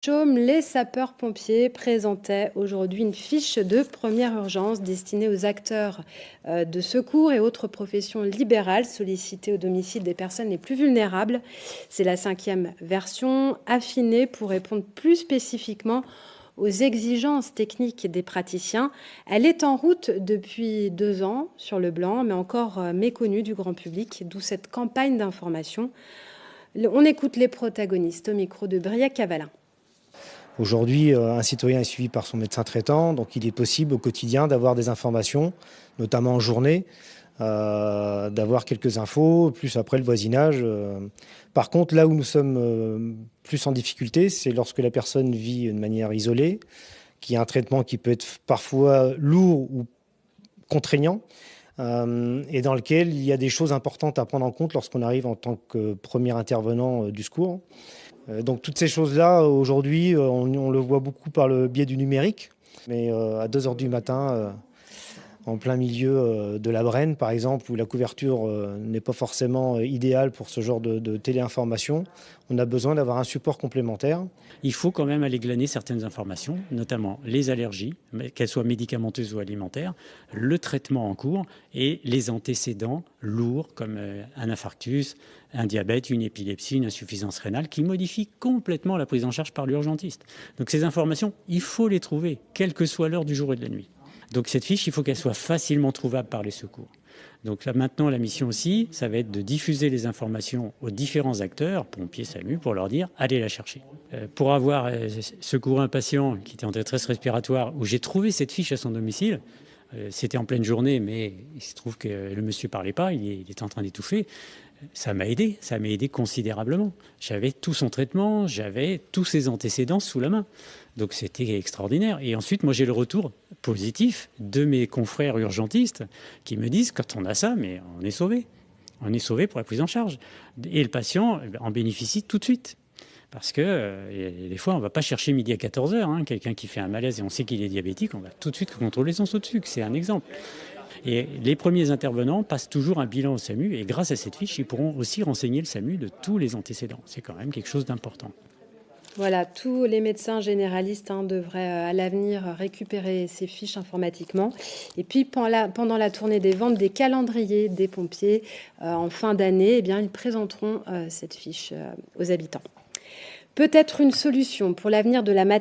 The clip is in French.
Chaume, les sapeurs-pompiers présentaient aujourd'hui une fiche de première urgence destinée aux acteurs de secours et autres professions libérales sollicitées au domicile des personnes les plus vulnérables. C'est la 5e version, affinée pour répondre plus spécifiquement aux exigences techniques des praticiens. Elle est en route depuis 2 ans sur le blanc, mais encore méconnue du grand public, d'où cette campagne d'information. On écoute les protagonistes au micro de Briac Cavalin. Aujourd'hui, un citoyen est suivi par son médecin traitant, donc il est possible au quotidien d'avoir des informations, notamment en journée, d'avoir quelques infos, plus après le voisinage. Par contre, là où nous sommes plus en difficulté, c'est lorsque la personne vit de manière isolée, qui a un traitement qui peut être parfois lourd ou contraignant, et dans lequel il y a des choses importantes à prendre en compte lorsqu'on arrive en tant que premier intervenant du secours. Donc toutes ces choses-là, aujourd'hui, on le voit beaucoup par le biais du numérique. Mais à 2 heures du matin, en plein milieu de la Brenne, par exemple, où la couverture n'est pas forcément idéale pour ce genre de téléinformation, on a besoin d'avoir un support complémentaire. Il faut quand même aller glaner certaines informations, notamment les allergies, qu'elles soient médicamenteuses ou alimentaires, le traitement en cours et les antécédents lourds comme un infarctus, un diabète, une épilepsie, une insuffisance rénale qui modifient complètement la prise en charge par l'urgentiste. Donc ces informations, il faut les trouver, quelle que soit l'heure du jour et de la nuit. Donc cette fiche, il faut qu'elle soit facilement trouvable par les secours. Donc là maintenant, la mission aussi, ça va être de diffuser les informations aux différents acteurs, pompiers, SAMU, pour leur dire allez la chercher. Pour avoir secouru un patient qui était en détresse respiratoire, où j'ai trouvé cette fiche à son domicile, c'était en pleine journée, mais il se trouve que le monsieur ne parlait pas, il était en train d'étouffer. Ça m'a aidé considérablement. J'avais tout son traitement, j'avais tous ses antécédents sous la main. Donc c'était extraordinaire. Et ensuite, moi j'ai le retour positif de mes confrères urgentistes qui me disent quand on a ça, mais on est sauvé. On est sauvé pour la prise en charge. Et le patient en bénéficie tout de suite. Parce que des fois, on ne va pas chercher midi à 14h. Quelqu'un qui fait un malaise et on sait qu'il est diabétique, on va tout de suite contrôler son taux de sucre. C'est un exemple. Et les premiers intervenants passent toujours un bilan au SAMU et grâce à cette fiche, ils pourront aussi renseigner le SAMU de tous les antécédents. C'est quand même quelque chose d'important. Voilà, tous les médecins généralistes devraient à l'avenir récupérer ces fiches informatiquement. Et puis pendant la tournée des ventes des calendriers des pompiers en fin d'année, eh bien, ils présenteront cette fiche aux habitants. Peut-être une solution pour l'avenir de la maternité.